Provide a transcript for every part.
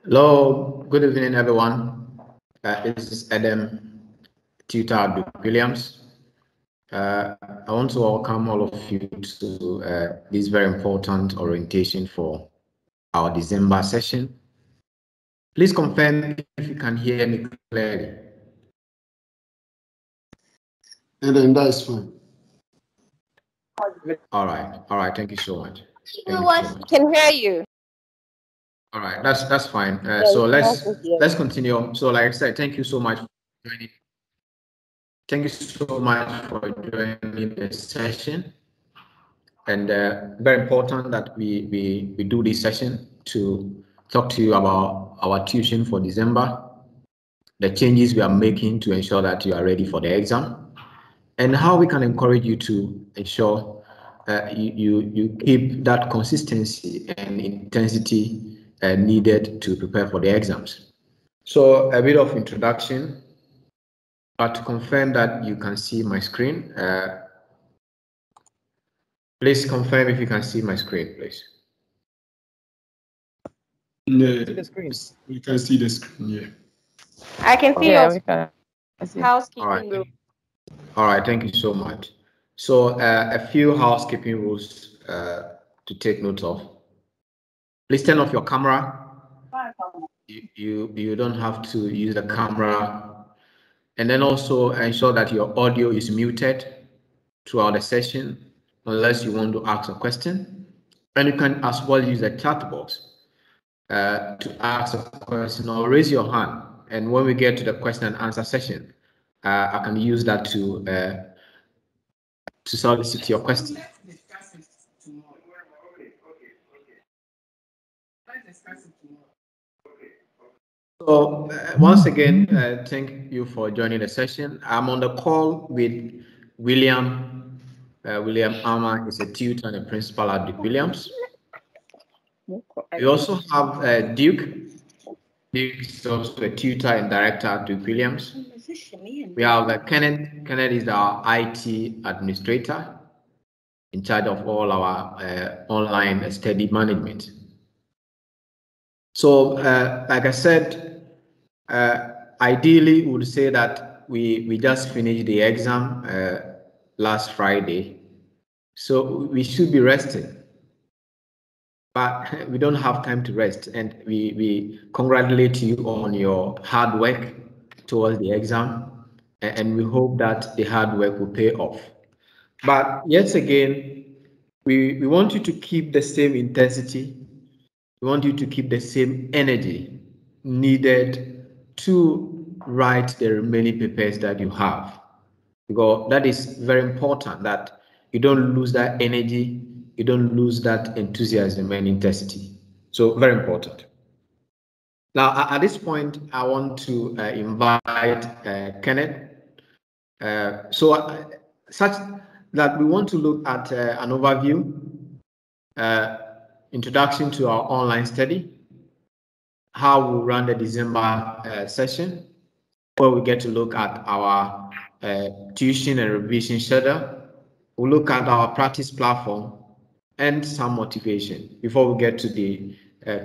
Hello, good evening, everyone. This is Adam, tutor at Duke Williams. I want to welcome all of you to this very important orientation for our December session. Please confirm if you can hear me clearly. And then that is fine. All right. Thank you so much. Can hear you. All right, that's fine. So let's continue. So, like I said, thank you so much for joining. Thank you so much for joining the session. And very important that we do this session to talk to you about our tuition for December, the changes we are making to ensure that you are ready for the exam, and how we can encourage you to ensure you keep that consistency and intensity needed to prepare for the exams. So a bit of introduction, but to confirm that you can see my screen, please confirm if you can see my screen, please. Yeah, we can see the screen. Yeah, I can see your housekeeping rules. All right, thank you so much. So a few housekeeping rules to take note of. Please turn off your camera. You don't have to use the camera, and then also ensure that your audio is muted throughout the session unless you want to ask a question. And you can as well use the chat box to ask a question or raise your hand. And when we get to the question and answer session, I can use that to solicit your question. So once again, thank you for joining the session. I'm on the call with William. William Armour is a tutor and a principal at Duke Williams. We also have Duke. Duke is also a tutor and director at Duke Williams. We have Kenneth. Kenneth is our IT administrator in charge of all our online study management. So, like I said, ideally, we would say that we just finished the exam last Friday, so we should be resting. But we don't have time to rest, and we congratulate you on your hard work towards the exam, and we hope that the hard work will pay off. But yet again, we want you to keep the same intensity. We want you to keep the same energy needed to write the remaining papers that you have, because that is very important that you don't lose that energy, you don't lose that enthusiasm and intensity. So very important. Now, at this point, I want to invite Kenneth. Such that we want to look at an overview, introduction to our online study, how we run the December session, where we get to look at our tuition and revision schedule. We'll look at our practice platform and some motivation before we get to the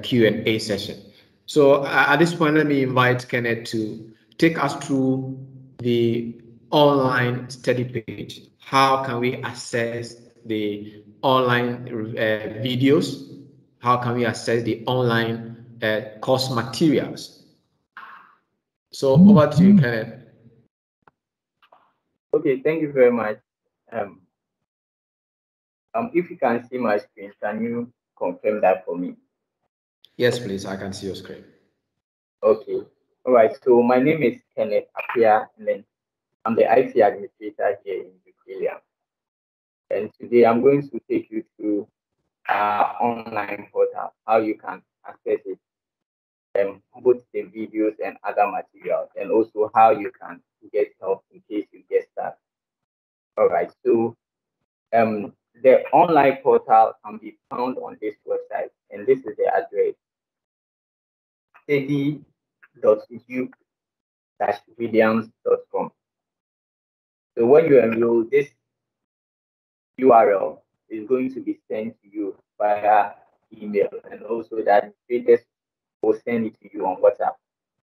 Q&A session. So at this point, let me invite Kenneth to take us through the online study page. How can we access the online videos? How can we access the online course materials? So over to you, Kenneth. Okay, thank you very much. If you can see my screen, can you confirm that for me? Yes, please. I can see your screen. Okay. All right. So my name is Kenneth Apia, and then I'm the IT administrator here in Williams. And today I'm going to take you through our online portal, how you can access it, both the videos and other materials, and also how you can get help in case you get stuck. All right. So the online portal can be found on this website, and this is the address: study.duke-williams.com. So when you enroll, this URL is going to be sent to you via email, and also the administrators will send it to you on WhatsApp.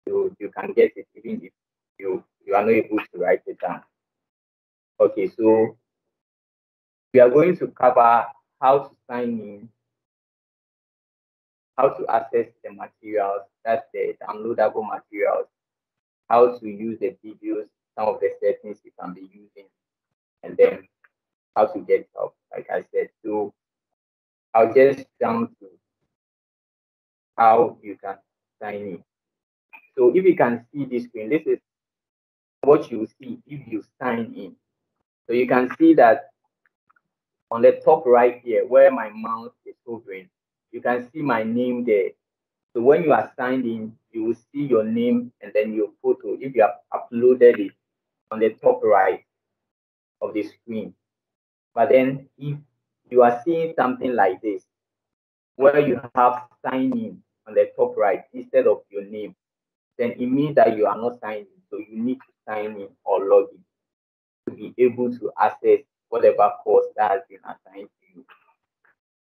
So you can get it even if you are not able to write it down. Okay, so we are going to cover how to sign in, how to access the materials, that's the downloadable materials, how to use the videos, some of the settings you can be using, and then how to get help, like I said. So I'll just jump to how you can sign in. So if you can see this screen, this is what you see if you sign in. So you can see that on the top right here, where my mouse is hovering, you can see my name there. So when you are signed in, you will see your name and then your photo if you have uploaded it on the top right of the screen. But then if you are seeing something like this, where you have sign in on the top right instead of your name, then it means that you are not signed in. So you need to sign in or log in to be able to access whatever course that has been assigned to you.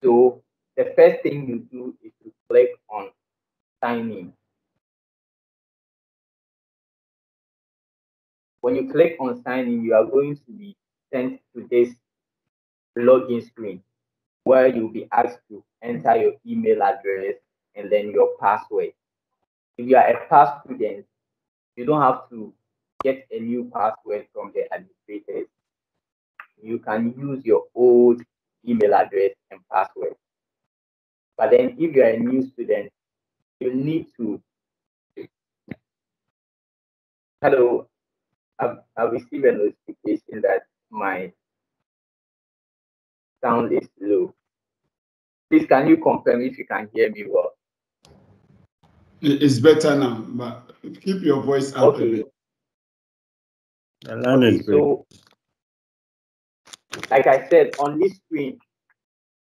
So the first thing you do is to click on sign in. When you click on sign in, you are going to be sent to this login screen where you'll be asked to enter your email address and then your password. If you are a past student, you don't have to get a new password from the administrators. You can use your old email address and password. But then if you're a new student, you need to, hello, I've received a notification that my sound is low. Please, can you confirm if you can hear me well? It's better now, but keep your voice up a bit. Okay, so like I said, on this screen,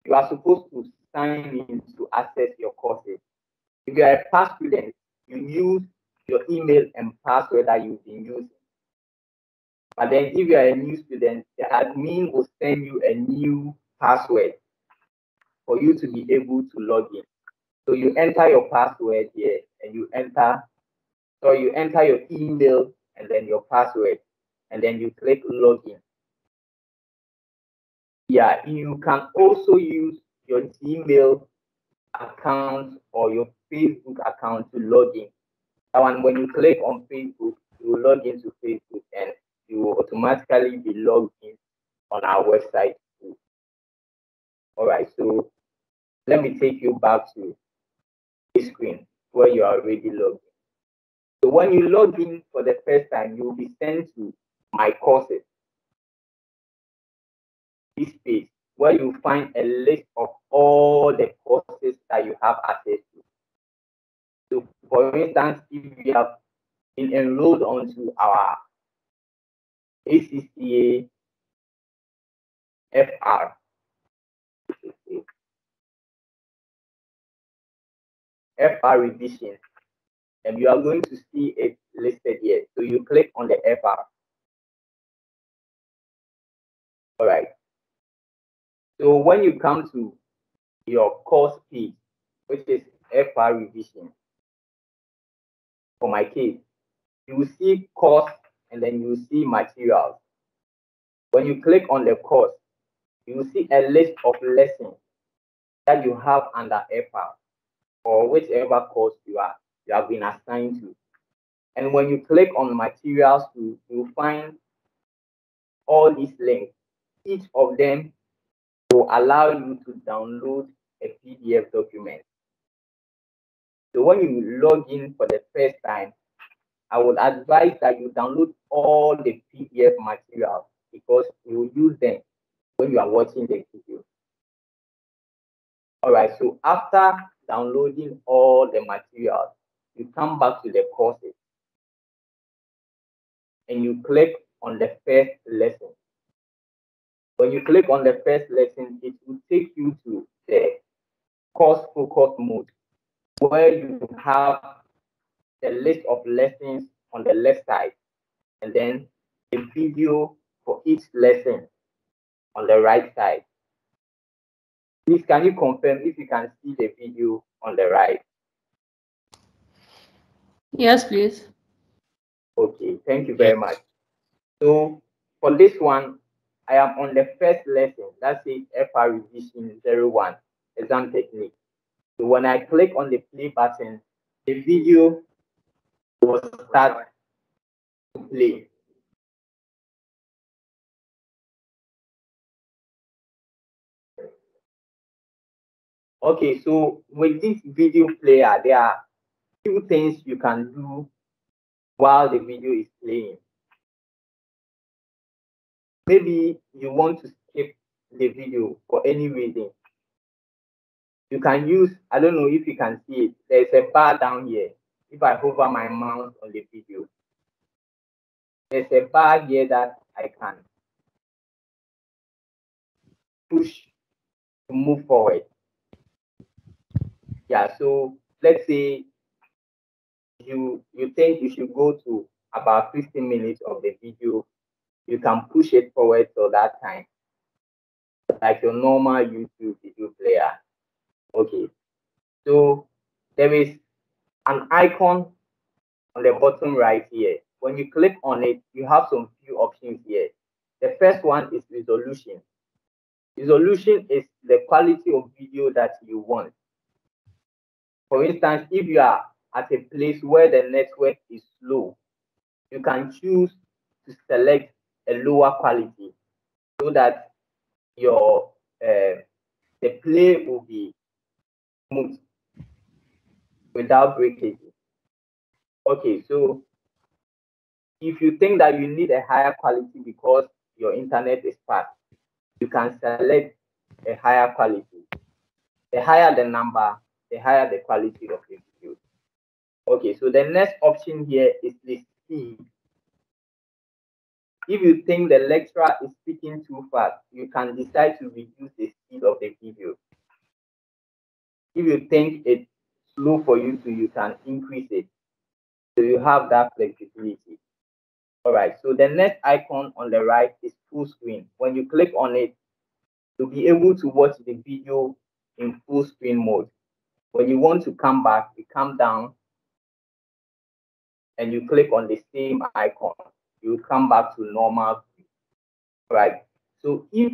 you are supposed to sign in to access your courses. If you are a past student, you use your email and password that you've been using. But then if you are a new student, the admin will send you a new password for you to be able to log in. So you enter your password here and you enter your email and then your password, and then you click login. Yeah, you can also use your Gmail account or your Facebook account to log in. And when you click on Facebook, you will log into Facebook and you will automatically be logged in on our website too. All right, so let me take you back to this screen where you are already logged in. So when you log in for the first time, you will be sent to My Courses, this page, where you find a list of all the courses that you have access to. So for instance, if you have been enrolled onto our ACCA FR, FR revision, and you are going to see it listed here. So you click on the FR. All right. So when you come to your course page, which is FR revision, for my case, you will see course and then you will see materials. When you click on the course, you will see a list of lessons that you have under FR or whichever course you have been assigned to. And when you click on materials, you will find all these links. Each of them will allow you to download a PDF document. So when you log in for the first time, I would advise that you download all the PDF materials because you will use them when you are watching the video. All right, so after downloading all the materials, you come back to the courses and you click on the first lesson. When you click on the first lesson, it will take you to the course focus mode, where you have the list of lessons on the left side, and then a video for each lesson on the right side. Please, can you confirm if you can see the video on the right? Yes, please. Okay, thank you very much. So for this one, I am on the first lesson. That's it, FR Revision 01, exam technique. So when I click on the play button, the video will start to play. Okay, so with this video player, there are few things you can do while the video is playing. Maybe you want to skip the video for any reason. You can use, I don't know if you can see it, there's a bar down here. If I hover my mouse on the video, there's a bar here that I can push to move forward. Yeah, so let's say you think you should go to about 15 minutes of the video, you can push it forward till that time, like your normal YouTube video player. Okay, so there is an icon on the bottom right here. When you click on it, you have some few options here. The first one is resolution. Resolution is the quality of video that you want. For instance, if you are at a place where the network is slow, you can choose to select a lower quality so that your the play will be smooth without breakage. Okay, so if you think that you need a higher quality because your internet is fast, you can select a higher quality. The higher the number, the higher the quality of the video. Okay, so the next option here is the speed. If you think the lecturer is speaking too fast, you can decide to reduce the speed of the video. If you think it's slow for you to, you can increase it. So you have that flexibility. All right, so the next icon on the right is full screen. When you click on it, you'll be able to watch the video in full screen mode. When you want to come back, you come down and you click on the same icon. You come back to normal view. Right. So if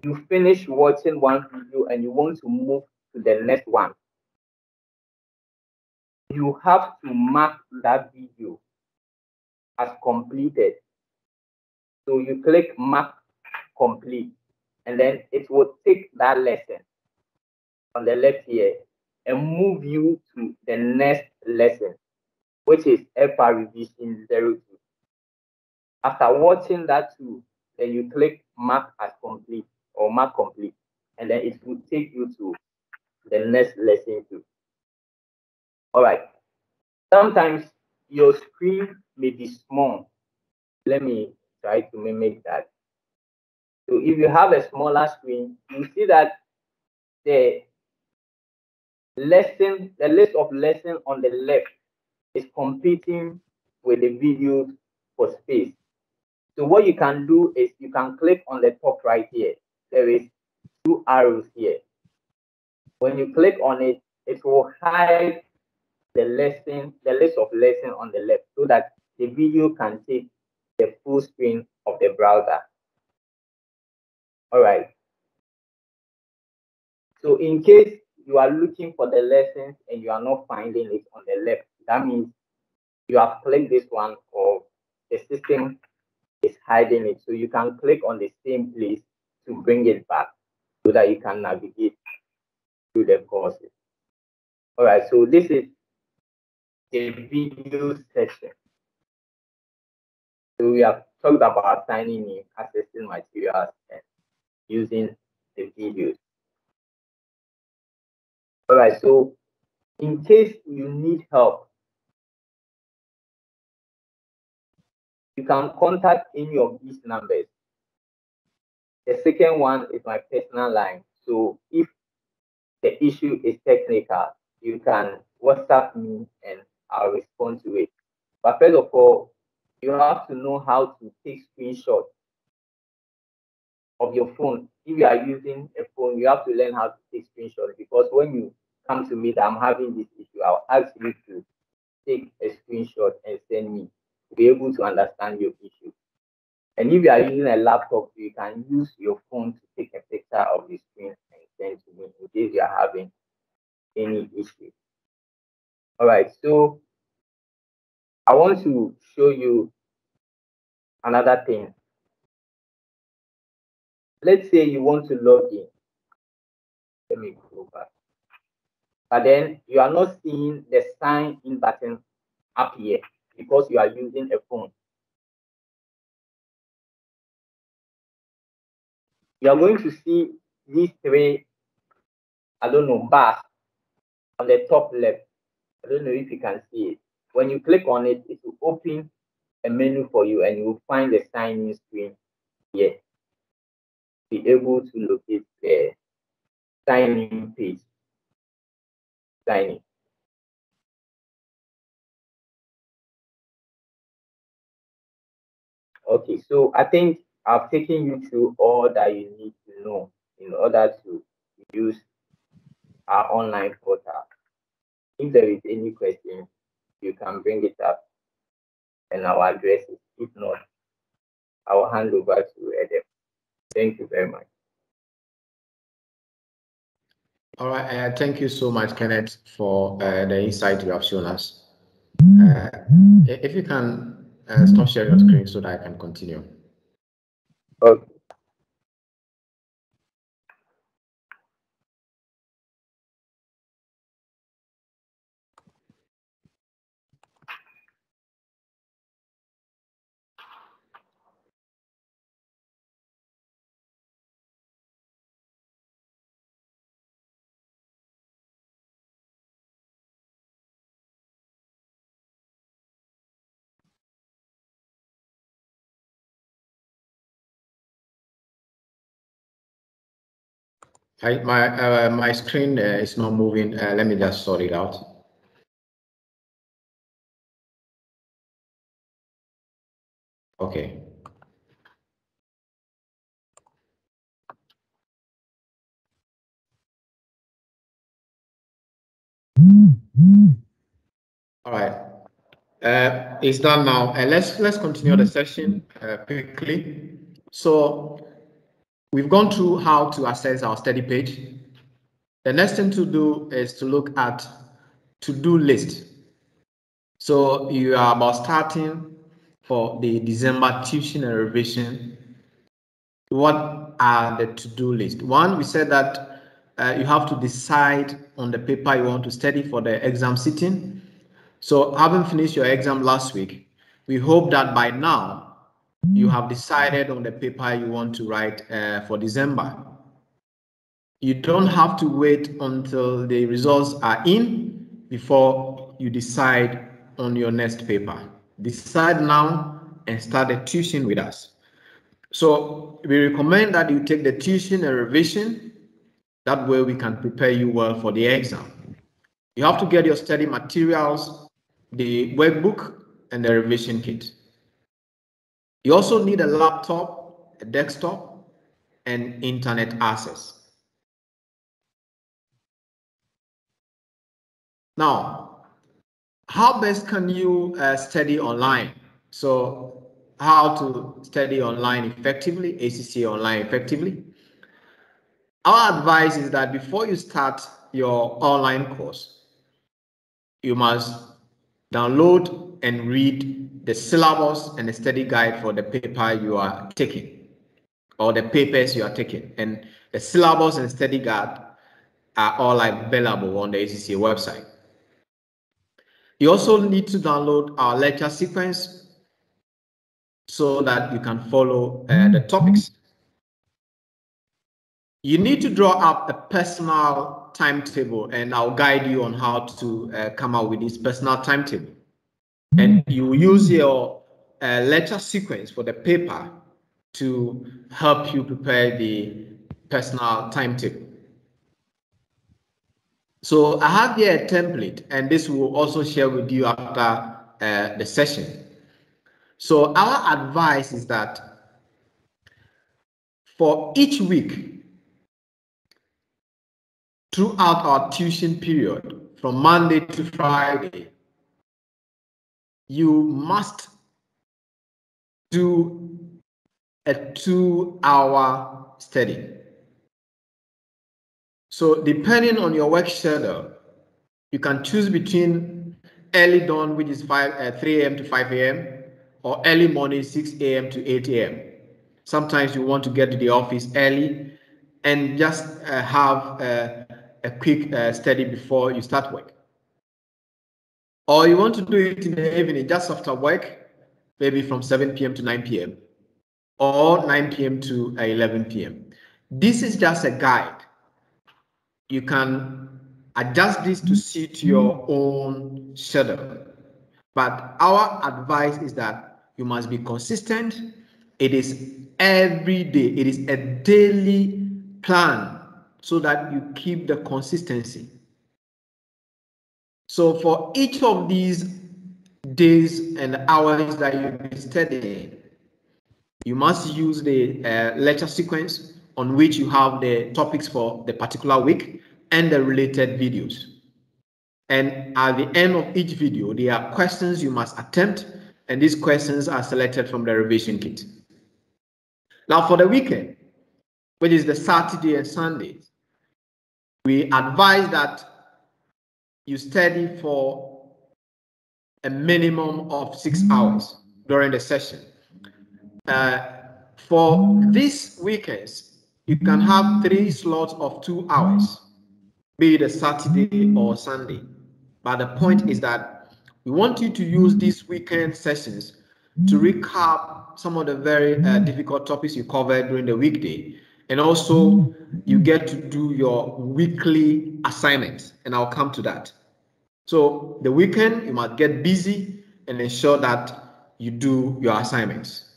you finish watching one video and you want to move to the next one, you have to mark that video as completed. So you click mark complete, and then it will take that lesson on the left here and move you to the next lesson, which is FR Revision 02. After watching that too, then you click mark as complete or mark complete, and then it will take you to the next lesson too. All right. Sometimes your screen may be small. Let me try to mimic that. So if you have a smaller screen, you see that the list of lessons on the left is competing with the videos for space. So what you can do is you can click on the top right here. There is two arrows here. When you click on it, it will hide the list of lessons on the left so that the video can take the full screen of the browser. All right. So in case you are looking for the lessons and you are not finding it on the left, that means you have clicked this one or the system is hiding it. So you can click on the same place to bring it back so that you can navigate through the courses. All right, so this is the video section. So we have talked about signing in, accessing materials, and using the videos. All right, so in case you need help, you can contact any of these numbers. The second one is my personal line. So if the issue is technical, you can WhatsApp me and I'll respond to it. But first of all, you have to know how to take screenshots of your phone. If you are using a phone, you have to learn how to take screenshots because when you come to me that I'm having this issue, I'll ask you to take a screenshot and send me to be able to understand your issue. And if you are using a laptop, you can use your phone to take a picture of the screen and send to me in case you are having any issue. All right, so I want to show you another thing. Let's say you want to log in. Let me go back. But then you are not seeing the sign in button up here because you are using a phone. You are going to see these three, I don't know, bars on the top left. I don't know if you can see it. When you click on it, it will open a menu for you and you will find the sign-in screen here. Be able to locate the sign-in page. Sign in. Okay, so I think I've taken you through all that you need to know in order to use our online portal. If there is any question, you can bring it up and I'll address it. If not, I'll hand over to Edem. Thank you very much. All right, thank you so much, Kenneth, for the insight you have shown us. If you can stop sharing your screen so that I can continue. Okay. My screen is not moving. Let me just sort it out. Okay. All right. It's done now. Let's continue the session quickly. So we've gone through how to access our study page. The next thing to do is to look at to-do list. So you are about starting for the December tuition and revision. What are the to-do list? One, we said that you have to decide on the paper you want to study for the exam sitting. So having finished your exam last week, we hope that by now you have decided on the paper you want to write for December. You don't have to wait until the results are in before you decide on your next paper. Decide now and start the tuition with us. So we recommend that you take the tuition and revision. That way we can prepare you well for the exam. You have to get your study materials, the workbook, and the revision kit. You also need a laptop, a desktop, and internet access. Now, how best can you study online? So how to study online effectively, ACCA online effectively? Our advice is that before you start your online course, you must download and read the syllabus and the study guide for the paper you are taking or the papers you are taking. And the syllabus and study guide are all available on the ACCA website. You also need to download our lecture sequence so that you can follow the topics. You need to draw up a personal timetable, and I'll guide you on how to come up with this personal timetable. And you use your lecture sequence for the paper to help you prepare the personal timetable. So I have here a template, and this will also share with you after the session. So our advice is that for each week, throughout our tuition period, from Monday to Friday, you must do a 2-hour study. So depending on your work schedule, you can choose between early dawn, which is 3 a.m. to 5 a.m., or early morning, 6 a.m. to 8 a.m. Sometimes you want to get to the office early and just have a quick study before you start work. Or you want to do it in the evening, just after work, maybe from 7 p.m. to 9 p.m. or 9 p.m. to 11 p.m. This is just a guide. You can adjust this to suit your own schedule. But our advice is that you must be consistent. It is every day. It is a daily plan so that you keep the consistency. So for each of these days and hours that you'll be studying, you must use the lecture sequence on which you have the topics for the particular week and the related videos. And at the end of each video, there are questions you must attempt, and these questions are selected from the revision kit. Now for the weekend, which is the Saturday and Sunday, we advise that you study for a minimum of 6 hours during the session. For these weekends, you can have 3 slots of 2 hours, be it a Saturday or Sunday. But the point is that we want you to use these weekend sessions to recap some of the very difficult topics you covered during the weekday. And also, you get to do your weekly assignments, and I'll come to that. So the weekend, you must get busy and ensure that you do your assignments.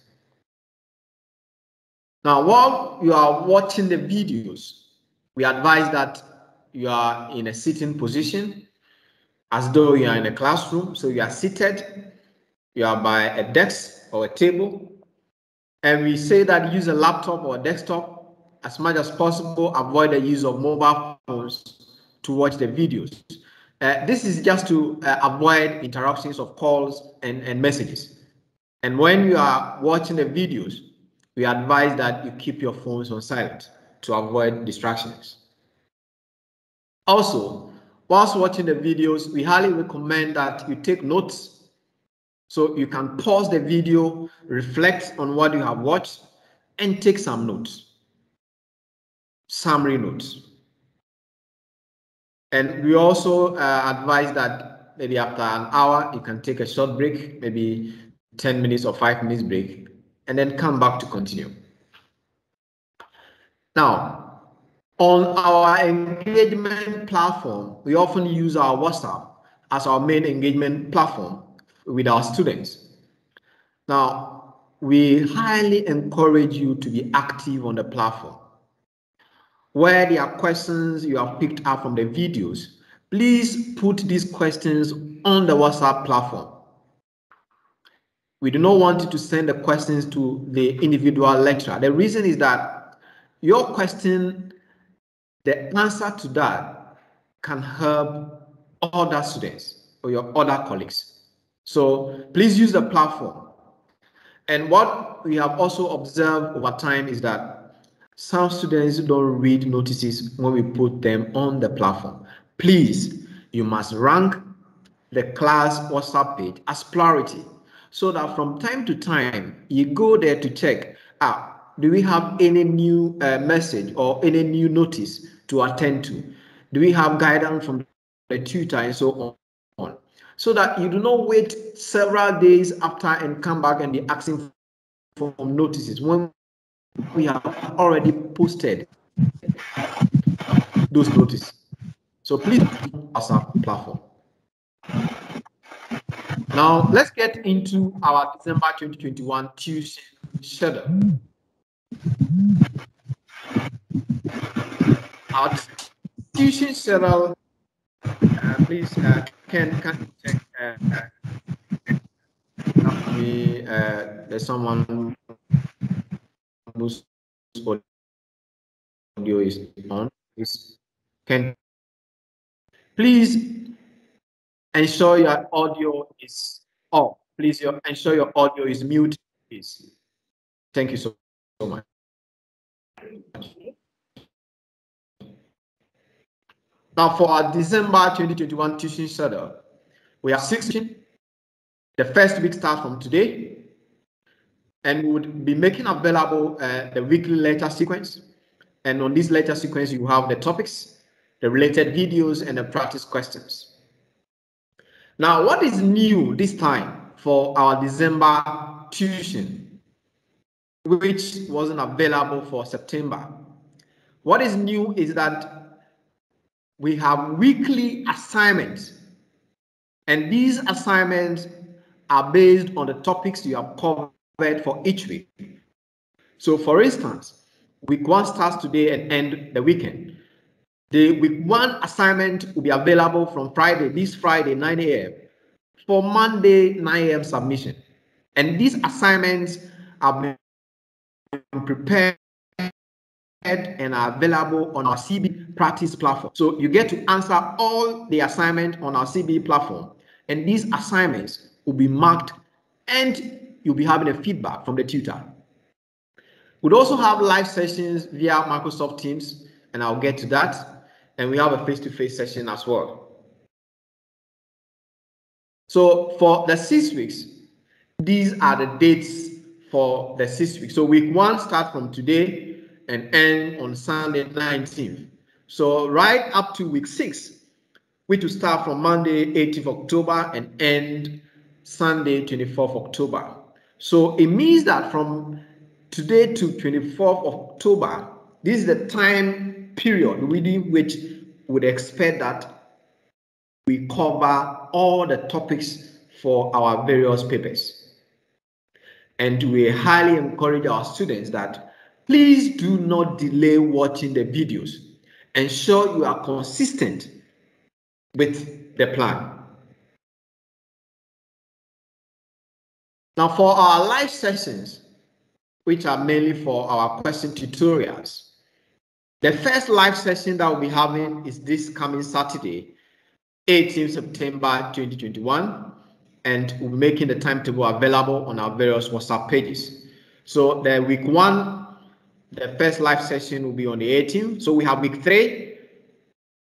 Now, while you are watching the videos, we advise that you are in a sitting position as though you are in a classroom. So you are seated, you are by a desk or a table, and we say that use a laptop or a desktop as much as possible. Avoid the use of mobile phones to watch the videos. This is just to avoid interruptions of calls and messages. And when you are watching the videos, we advise that you keep your phones on silent to avoid distractions. Also, whilst watching the videos, we highly recommend that you take notes. So you can pause the video, reflect on what you have watched, and take some notes, summary notes. And we also advise that maybe after an hour, you can take a short break, maybe 10 minutes or 5 minutes break, and then come back to continue. Now, on our engagement platform, we often use our WhatsApp as our main engagement platform with our students. Now, we highly encourage you to be active on the platform. Where there are questions you have picked up from the videos, please put these questions on the WhatsApp platform. We do not want you to send the questions to the individual lecturer. The reason is that your question, the answer to that can help other students or your other colleagues. So please use the platform. And what we have also observed over time is that some students don't read notices when we put them on the platform. Please, you must rank the class WhatsApp page as priority so that from time to time you go there to check, do we have any new message or any new notice to attend to? Do we have guidance from the tutor and so on? So that you do not wait several days after and come back and be asking for notices when we have already posted those notices. So please WhatsApp platform. Now let's get into our December 2021 tuition schedule. Our tuition schedule, please can you check there's someone whose audio is on. Please ensure your audio is off. Please ensure your audio is muted, please. Thank you so much. Now, for our December 2021 tuition schedule, we have 6 sessions. The first week starts from today, and we would be making available the weekly lecture sequence. And on this lecture sequence, you have the topics, the related videos, and the practice questions. Now, what is new this time for our December tuition, which wasn't available for September? What is new is that we have weekly assignments, and these assignments are based on the topics you have covered for each week. So, for instance, week 1 starts today and ends the weekend. The week 1 assignment will be available from this Friday, 9 a.m. for Monday, 9 a.m. submission. And these assignments are being prepared and are available on our CB practice platform. So you get to answer all the assignments on our CB platform, and these assignments will be marked, and you'll be having a feedback from the tutor. We'd also have live sessions via Microsoft Teams, and I'll get to that. And we have a face-to-face session as well. So for the 6 weeks, these are the dates for the 6 weeks. So week 1 starts from today and end on Sunday 19th. So right up to week 6, which will start from Monday 18th October and end Sunday 24th October. So it means that from today to 24th October, this is the time period within which we would expect that we cover all the topics for our various papers. And we highly encourage our students that please do not delay watching the videos. Ensure you are consistent with the plan. Now, for our live sessions, which are mainly for our question tutorials, the first live session that we'll be having is this coming Saturday, 18th September 2021, and we'll be making the timetable available on our various WhatsApp pages. So the week 1, the first live session will be on the 18th. So we have week 3.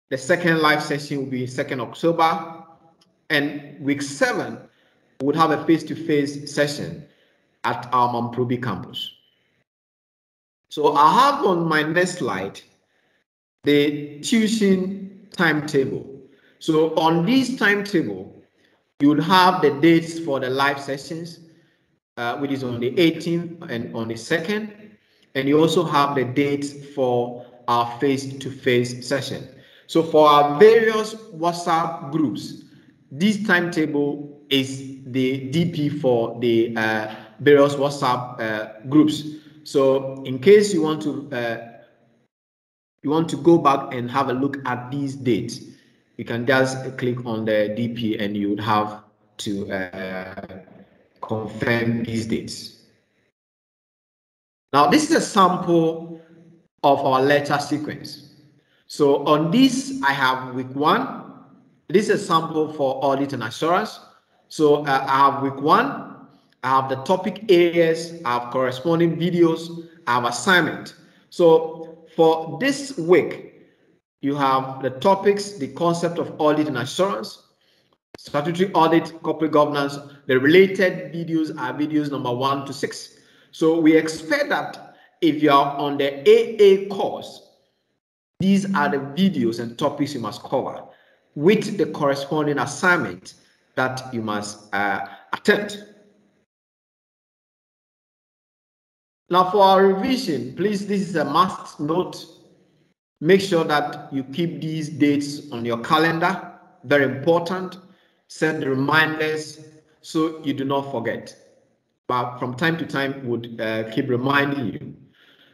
The second live session will be 2nd October. And week 7, we would have a face-to-face session at our Mamprobi campus. So I have on my next slide the tuition timetable. So on this timetable, you would have the dates for the live sessions, which is on the 18th and on the 2nd. And you also have the dates for our face-to-face session. So for our various WhatsApp groups, this timetable is the DP for the various WhatsApp groups. So in case you want to go back and have a look at these dates, you can just click on the DP and you would have to confirm these dates. Now, this is a sample of our lecture sequence. So on this, I have week 1. This is a sample for audit and assurance. So I have week 1. I have the topic areas. I have corresponding videos. I have assignment. So for this week, you have the topics, the concept of audit and assurance, statutory audit, corporate governance. The related videos are videos number 1 to 6. So we expect that if you are on the AA course, these are the videos and topics you must cover with the corresponding assignment that you must attempt. Now for our revision, please, this is a must note. Make sure that you keep these dates on your calendar. Very important. Set the reminders so you do not forget. But from time to time, would keep reminding you.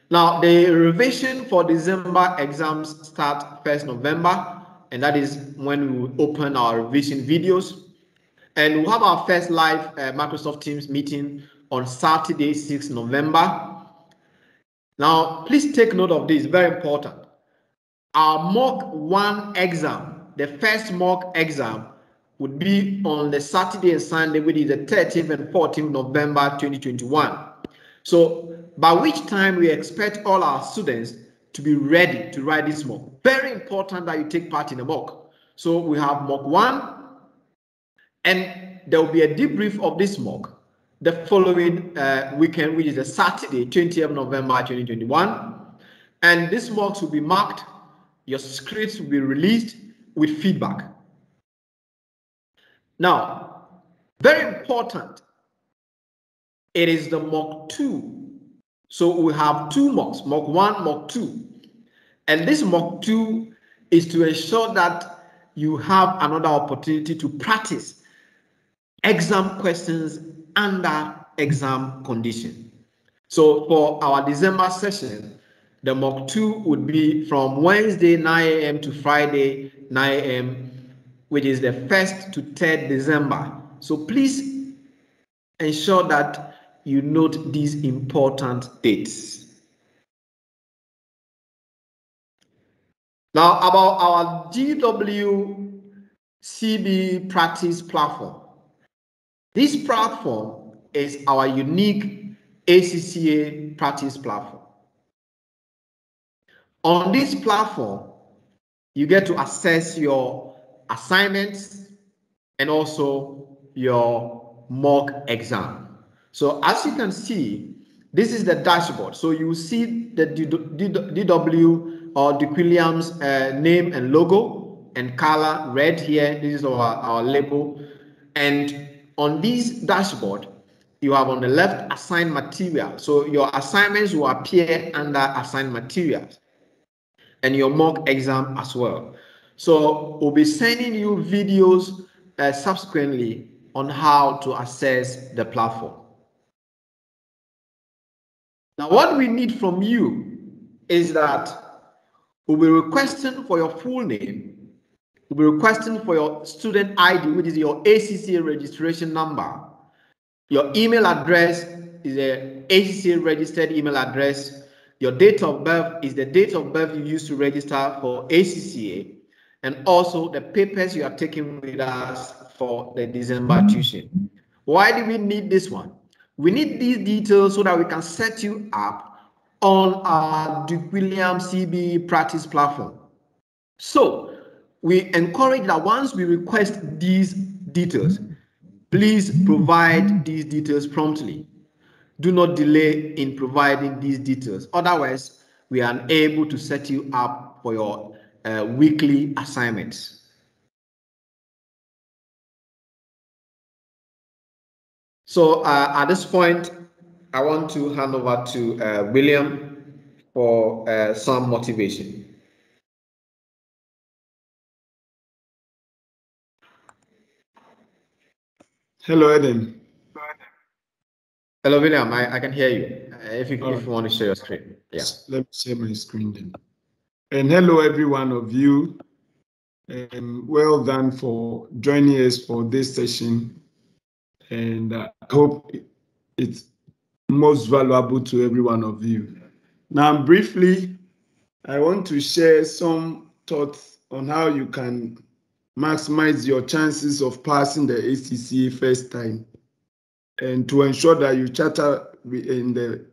Now, the revision for December exams start 1st November, and that is when we will open our revision videos. And we'll have our first live Microsoft Teams meeting on Saturday, 6th November. Now, please take note of this, very important. Our mock 1 exam, the first mock exam, would be on the Saturday and Sunday, which is the 13th and 14th November 2021. So by which time we expect all our students to be ready to write this mock. Very important that you take part in the mock. So we have mock 1, and there will be a debrief of this mock the following weekend, which is a Saturday, 20th November 2021. And these mocks will be marked. Your scripts will be released with feedback. Now, very important, it is the mock 2. So we have 2 mocks, mock 1, mock 2. And this mock 2 is to ensure that you have another opportunity to practice exam questions under exam condition. So for our December session, the mock 2 would be from Wednesday 9 a.m. to Friday 9 a.m., which is the 1st to 3rd December. So please ensure that you note these important dates. Now, about our GWCB practice platform. This platform is our unique ACCA practice platform. On this platform, you get to access your assignments and also your mock exam. So as you can see, this is the dashboard. So you see the DW or DeQuilliam's name and logo and color red here. This is our label. And on this dashboard, you have on the left assigned material. So your assignments will appear under assigned materials and your mock exam as well. So we'll be sending you videos subsequently on how to access the platform. Now, what we need from you is that we'll be requesting for your full name, we'll be requesting for your student ID, which is your ACCA registration number. Your email address is a ACCA registered email address. Your date of birth is the date of birth you used to register for ACCA, and also the papers you are taking with us for the December tuition. Why do we need this one? We need these details so that we can set you up on our DeQuilliam CB practice platform. So we encourage that once we request these details, please provide these details promptly. Do not delay in providing these details. Otherwise, we are unable to set you up for your weekly assignments. So at this point, I want to hand over to William for some motivation. Hello, Eden. Hello, William. I can hear you. If you want to share your screen. Yeah. Let me share my screen then. And hello, every one of you. Well done for joining us for this session. And I hope it's most valuable to every one of you. Now, briefly, I want to share some thoughts on how you can maximize your chances of passing the ACCA first time, and to ensure that you charter in the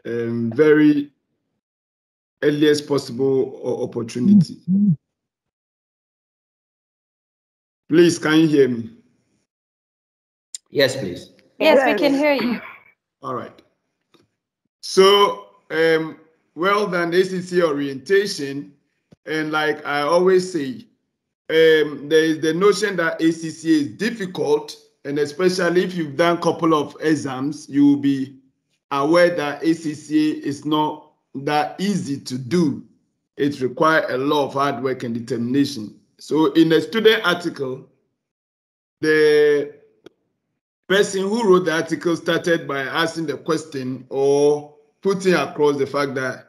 very earliest possible opportunity. Please, can you hear me? Yes, please. Yes, we can hear you. All right. So, well done, ACCA orientation. And like I always say, there is the notion that ACCA is difficult, and especially if you've done a couple of exams, you will be aware that ACCA is not that easy to do. It requires a lot of hard work and determination. So in a student article, the person who wrote the article started by asking the question or putting across the fact that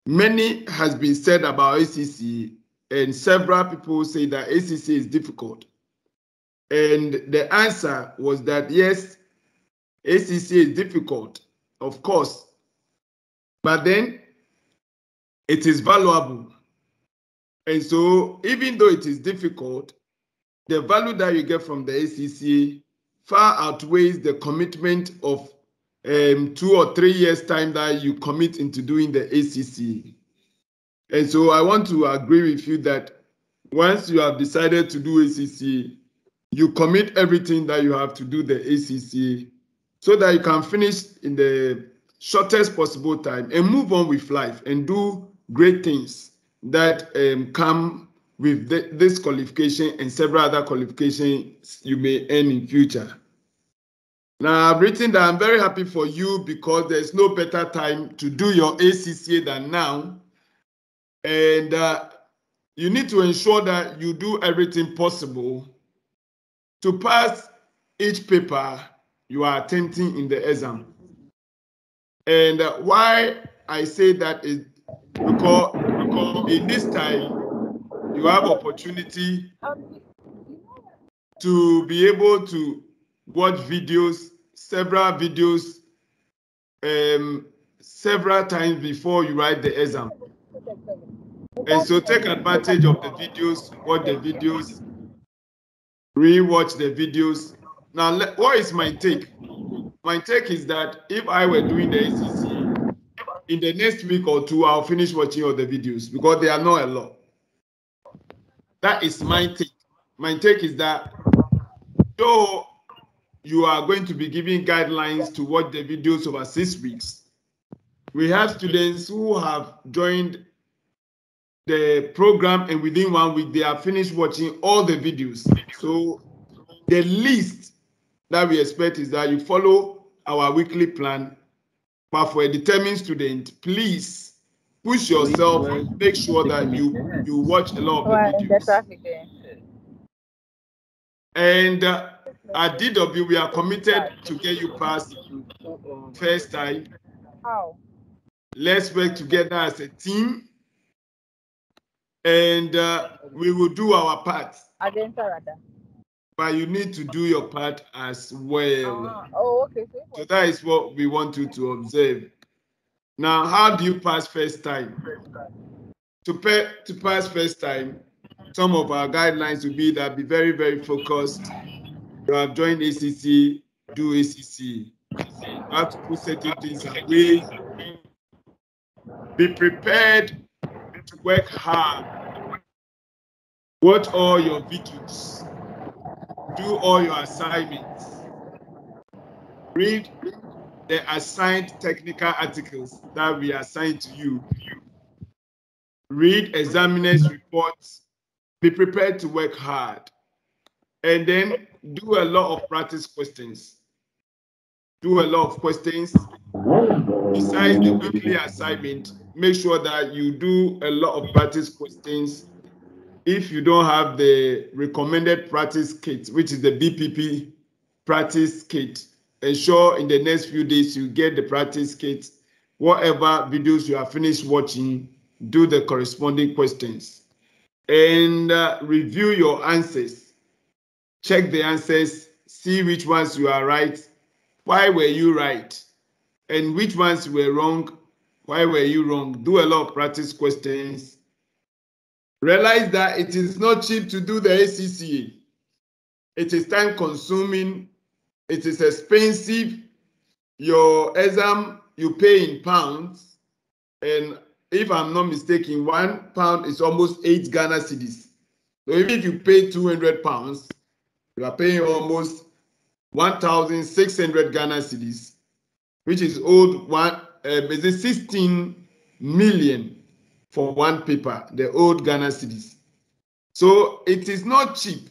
many has been said about ACCA, and several people say that ACCA is difficult. And the answer was that yes, ACCA is difficult, of course, but then it is valuable. And so even though it is difficult, the value that you get from the ACCA far outweighs the commitment of 2 or 3 years time that you commit into doing the ACCA. And so I want to agree with you that once you have decided to do ACCA, you commit everything that you have to do the ACCA so that you can finish in the shortest possible time and move on with life and do great things that come with this qualification and several other qualifications you may earn in future. Now, I've written that I'm very happy for you because there's no better time to do your ACCA than now. And you need to ensure that you do everything possible to pass each paper you are attempting in the exam. And why I say that is because in this time, you have opportunity to be able to watch videos, several videos, several times before you write the exam. And so take advantage of the videos, watch the videos, re-watch the videos. Now, what is my take? My take is that if I were doing the ACCA, in the next week or two, I'll finish watching all the videos because they are not a lot. That is my take. My take is that though you are going to be giving guidelines to watch the videos over 6 weeks, we have students who have joined the program and within 1 week, they have finished watching all the videos. So the least that we expect is that you follow our weekly plan. But for a determined student, please push yourself, make sure that you watch a lot of the videos. And at DW, we are committed to get you past first time. Let's work together as a team. And we will do our part. But you need to do your part as well. Okay. So that is what we want you to observe. Now, how do you pass first time? To pass first time, some of our guidelines will be that be very, very focused. You have joined ACC, do ACC. You have to put certain things away. Be prepared to work hard. Watch all your videos. Do all your assignments. Read the assigned technical articles that we assign to you. Read examiners' reports. Be prepared to work hard. And then do a lot of practice questions. Do a lot of questions. Besides the weekly assignment, make sure that you do a lot of practice questions. If you don't have the recommended practice kit, which is the BPP practice kit, ensure in the next few days you get the practice kit. Whatever videos you have finished watching, do the corresponding questions. And review your answers. Check the answers, see which ones you are right. Why were you right? And which ones were wrong? Why were you wrong? Do a lot of practice questions. Realize that it is not cheap to do the ACCA. It is time consuming. It is expensive. Your exam, you pay in pounds. And if I'm not mistaken, £1 is almost 8 Ghana cedis. So even if you pay £200, you are paying almost 1,600 Ghana cedis, which is is it 16 million for one paper, the old Ghana cedis. So it is not cheap.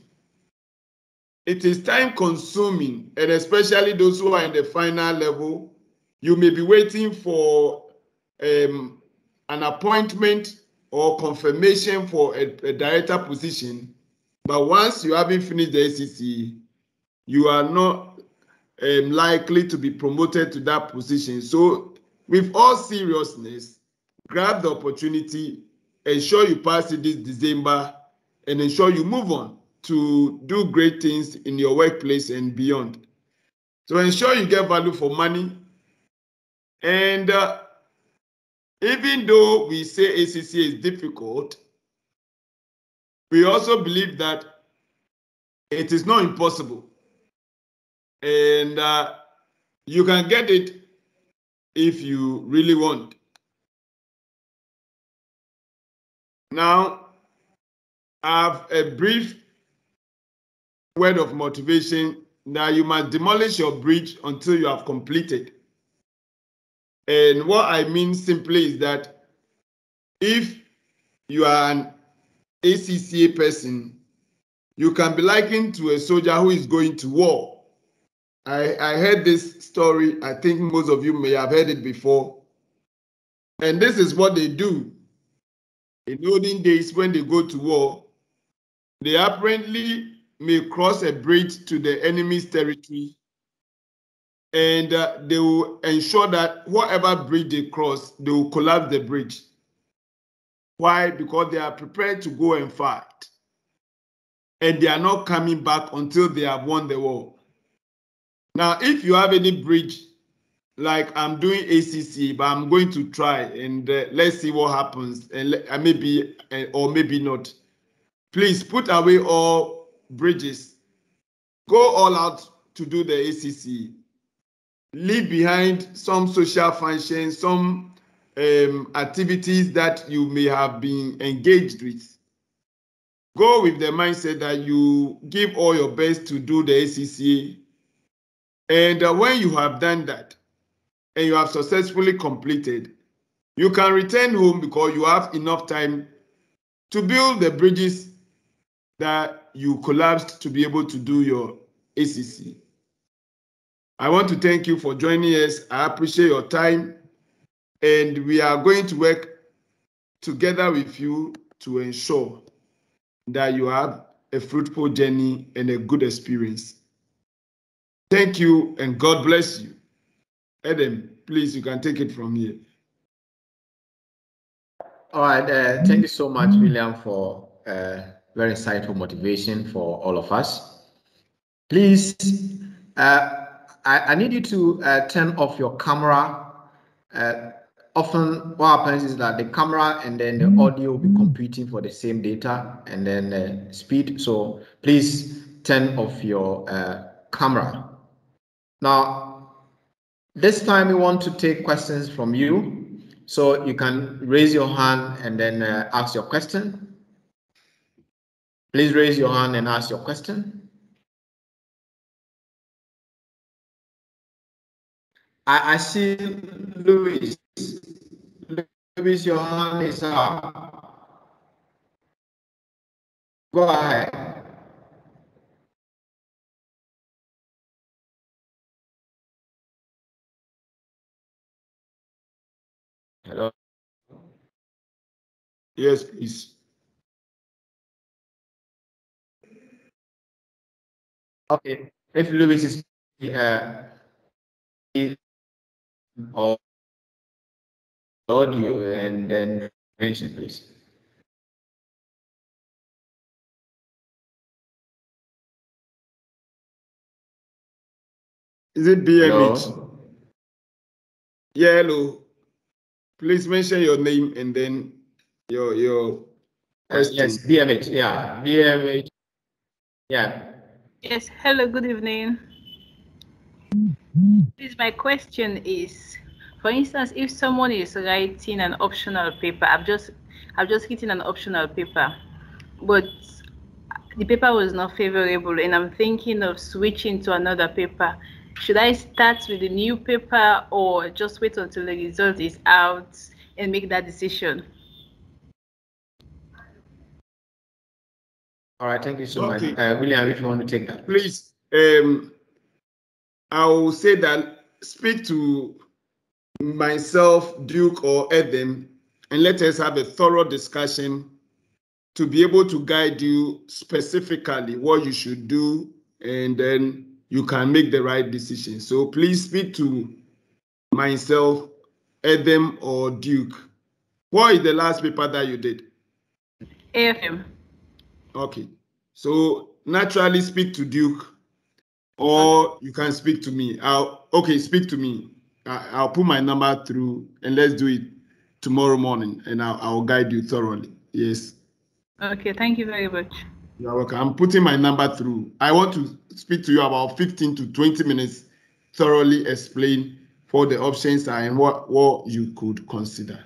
It is time consuming, and especially those who are in the final level, you may be waiting for an appointment or confirmation for a director position. But once you haven't finished the ACCA, you are not likely to be promoted to that position. So with all seriousness, grab the opportunity, ensure you pass it this December, and ensure you move on to do great things in your workplace and beyond. So ensure you get value for money. And even though we say ACCA is difficult, we also believe that It is not impossible. And you can get it if you really want. Now, I have a brief word of motivation. Now, you must demolish your bridge until you have completed. And what I mean simply is that if you are an ACCA person, you can be likened to a soldier who is going to war. I heard this story. I think most of you may have heard it before. And this is what they do. In olden days, when they go to war, they apparently may cross a bridge to the enemy's territory, and they will ensure that whatever bridge they cross, they will collapse the bridge. Why? Because they are prepared to go and fight, and they are not coming back until they have won the war. Now, if you have any bridge, like I'm doing ACCA, but I'm going to try, and let's see what happens, and maybe or maybe not. Please put away all bridges. Go all out to do the ACCA. Leave behind some social functions, some activities that you may have been engaged with. Go with the mindset that you give all your best to do the ACCA. And when you have done that, and you have successfully completed, you can return home because you have enough time to build the bridges that you collapsed to be able to do your ACCA. I want to thank you for joining us. I appreciate your time, and we are going to work together with you to ensure that you have a fruitful journey and a good experience. Thank you, and God bless you. Adam, please, you can take it from here. All right. Thank you so much, William, for very insightful motivation for all of us. Please, I need you to turn off your camera. Often what happens is that the camera and then the audio will be competing for the same data and then speed. So please turn off your camera. Now, this time we want to take questions from you. So you can raise your hand and then ask your question. Please raise your hand and ask your question. I see Louis. Louis, your hand is up. Go ahead. Hello. Yes, please. Okay. If Louis is audio and then mention, please. Is it BMH? Hello? Yeah, hello. Please mention your name and then your question. Yes, BMH. Yeah, BMH. Yeah. Yes. Hello. Good evening. Please, my question is, for instance, if someone is writing an optional paper, I've just written an optional paper, but the paper was not favorable, and I'm thinking of switching to another paper. Should I start with the new paper or just wait until the result is out and make that decision? All right, thank you so much. William, if you want to take that. Please, I will say that speak to myself, Duke, or Adam, and let us have a thorough discussion to be able to guide you specifically what you should do, and then you can make the right decision. So please speak to myself, Adam, or Duke. What is the last paper that you did? AFM. Okay. So naturally speak to Duke, or you can speak to me. Speak to me. I'll put my number through and let's do it tomorrow morning, and I'll guide you thoroughly. Yes. Okay, thank you very much. You're welcome. I'm putting my number through. I want to speak to you about 15 to 20 minutes, thoroughly explain what the options are and what you could consider.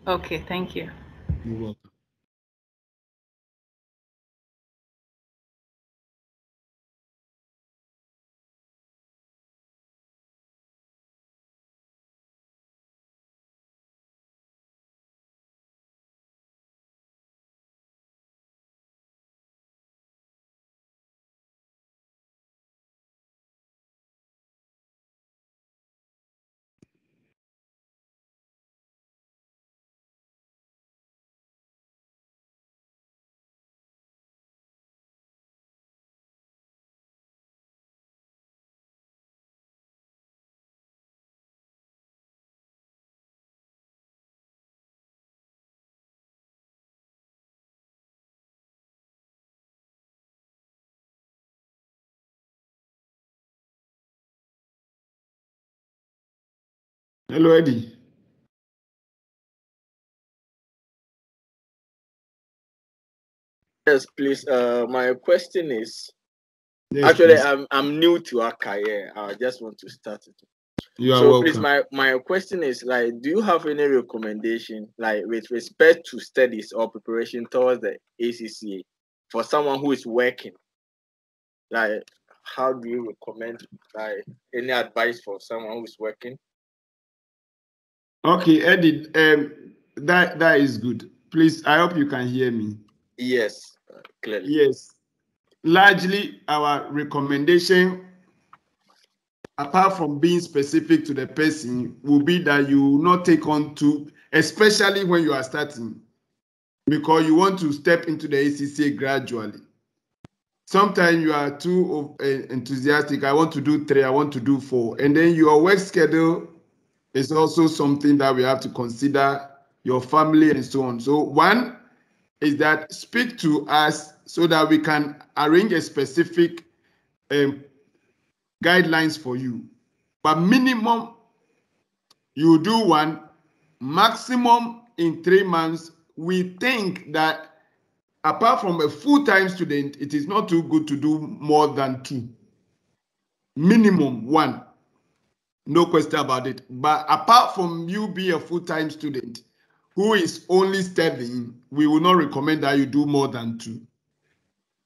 Okay, thank you. You're welcome. Hello, Eddie. Yes, please. My question is, yes, actually, please. I'm new to ACCA. I just want to start it. You are welcome. Please, my question is, like, do you have any recommendation, like, with respect to studies or preparation towards the ACCA for someone who is working? Like, how do you recommend, like, any advice for someone who is working? Okay, Eddie, that is good. Please, I hope you can hear me. Yes, clearly. Yes. Largely, our recommendation, apart from being specific to the person, will be that you will not take on too, especially when you are starting, because you want to step into the ACCA gradually. Sometimes you are too enthusiastic. I want to do 3, I want to do 4. And then your work schedule is also something that we have to consider, your family and so on. So one is that speak to us so that we can arrange a specific guidelines for you. But minimum, you do 1, maximum in 3 months. We think that apart from a full-time student, it is not too good to do more than 2. Minimum 1. No question about it. But apart from you being a full-time student who is only studying, we will not recommend that you do more than 2.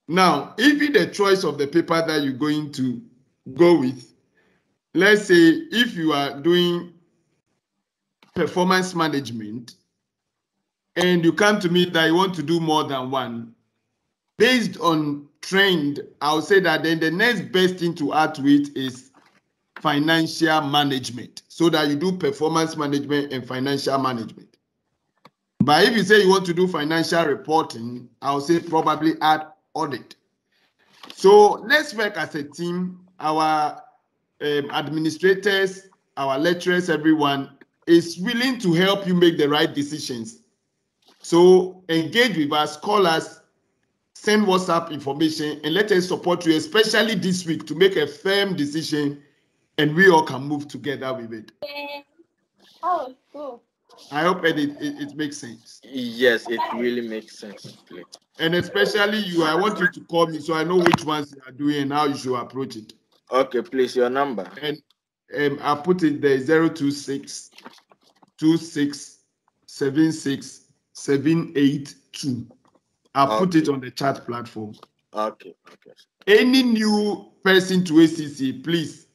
Now, if the choice of the paper that you're going to go with, let's say if you are doing performance management and you come to me that you want to do more than 1, based on trend, I'll say that then the next best thing to add to it is financial management, so that you do performance management and financial management. But if you say you want to do financial reporting, I'll say probably add audit. So let's work as a team. Our administrators, our lecturers, everyone is willing to help you make the right decisions. So engage with us, call us, send WhatsApp information, and let us support you, especially this week, to make a firm decision, and we all can move together with it. Oh, cool. I hope it makes sense. Yes, it really makes sense. Please. And especially you, I want you to call me so I know which ones you are doing and how you should approach it. Okay, please, your number. And I put it there, 026 26 76 782. I'll put it on the chat platform. Okay. Any new person to ACCA, please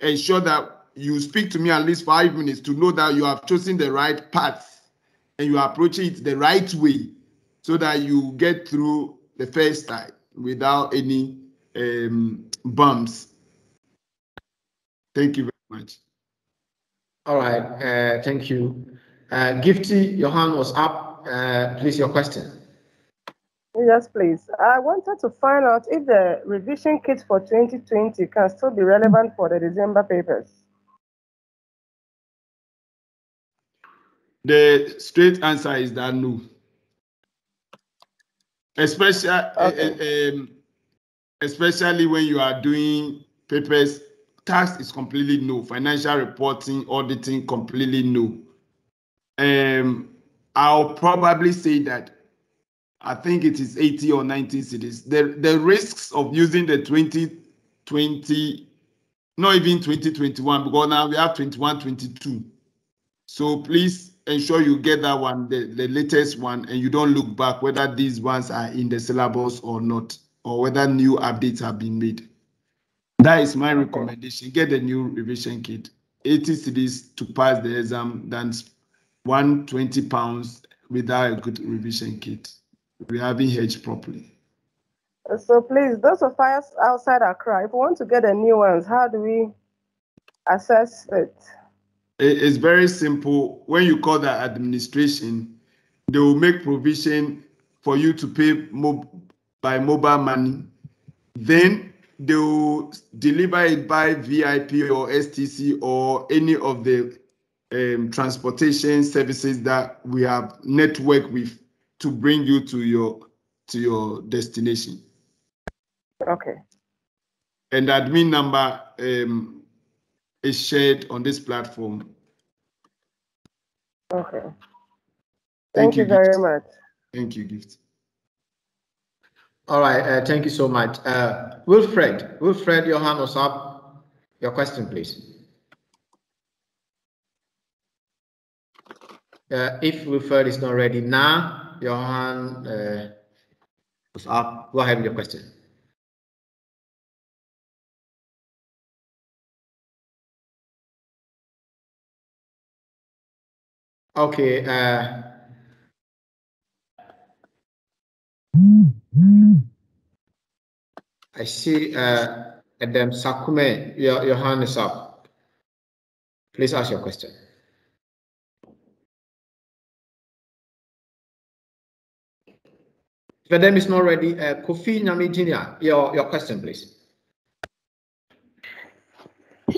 ensure that you speak to me at least 5 minutes to know that you have chosen the right path and you approach it the right way, so that you get through the first time without any bumps. Thank you very much. All right, thank you. Gifty, your hand was up. Please, your question. Yes, please. I wanted to find out if the revision kit for 2020 can still be relevant for the December papers. The straight answer is that no. Especially when you are doing papers, tax is completely no. Financial reporting, auditing, completely no. I'll probably say that I think it is 80 or 90 cedis. The risks of using the 2020, not even 2021, because now we have 21, 22. So please ensure you get that one, the latest one, and you don't look back whether these ones are in the syllabus or not, or whether new updates have been made. That is my recommendation. Get the new revision kit. 80 cedis to pass the exam than £120 without a good revision kit. We haven't hedged properly. So please, those of us outside Accra, if we want to get the new ones, how do we assess it? It's very simple. When you call the administration, they will make provision for you to pay by mobile money. Then they will deliver it by VIP or STC or any of the transportation services that we have networked with to bring you to your destination. Okay. And the admin number is shared on this platform. Okay. Thank you very much. Thank you, Gift. All right. Thank you so much. Wilfred, your hand was up. Your question, please. If Wilfred is not ready now, your hand was up. Go ahead with your question. Okay. I see Adam Sakume, your hand is up. Please ask your question. If Adam is not ready, Kofi Nyami Jr., your question, please.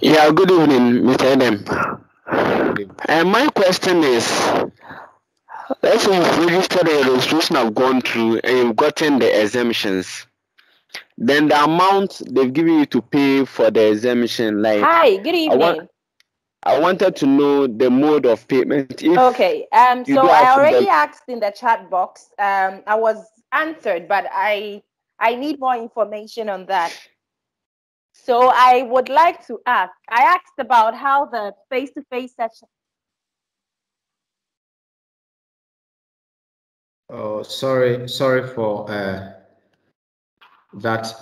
Yeah, good evening, Mr. Adam. And my question is, let's say you've registered a registration, have gone through, and you've gotten the exemptions. Then the amount they've given you to pay for the exemption, like hi, good evening. I wanted to know the mode of payment. Okay, so I already asked in the chat box. I was answered, but I need more information on that. So I would like to ask. I asked about how the face-to-face session. Oh, sorry for that.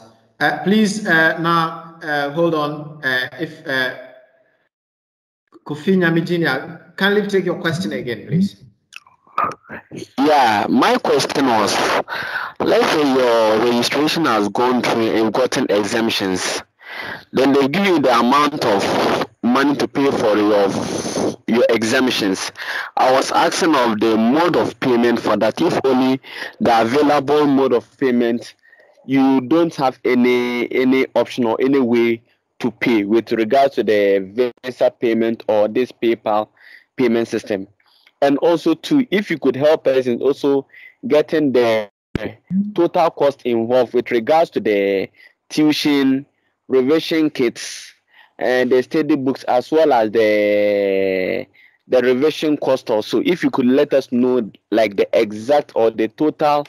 Please now hold on. If Kofi Nyami Jr., kindly take your question again, please. Yeah, my question was, let's say your registration has gone through and gotten exemptions. Then they give you the amount of money to pay for your exemptions. I was asking of the mode of payment for that. If only the available mode of payment, you don't have any option or any way to pay with regards to the Visa payment or this PayPal payment system. And also too, if you could help us in also getting the total cost involved with regards to the tuition, revision kits, and the study books, as well as the revision cost also. If you could let us know like the exact or the total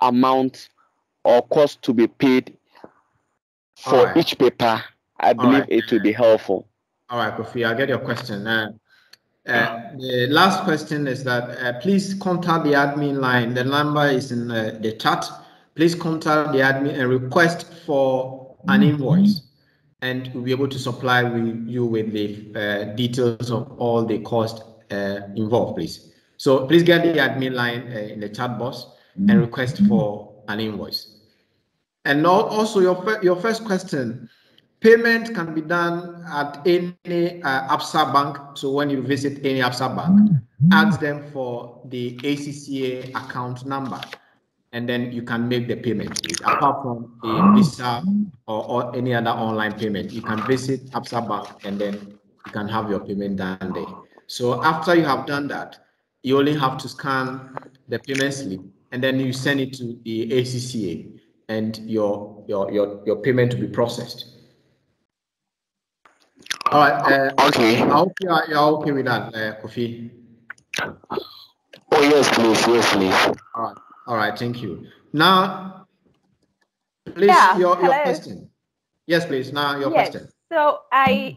amount or cost to be paid for each paper, I believe it will be helpful. All right, Kofi, I'll get your question. The last question is that please contact the admin line. The number is in the chat. Please contact the admin and request for an invoice, and we'll be able to supply you with the details of all the costs involved, please. So please get the admin line in the chat box and request for an invoice. And also your first question. Payment can be done at any ABSA bank. So when you visit any ABSA bank, ask them for the ACCA account number, and then you can make the payment. Apart from a Visa or any other online payment, you can visit ABSA bank and then you can have your payment done there. So after you have done that, you only have to scan the payment slip and then you send it to the ACCA, and your payment will be processed. All right. Okay. I hope you're okay with that, Kofi. Oh yes, please. Yes, please. All right. All right, thank you. Now, please, your question. Yes, please. Now your question. So I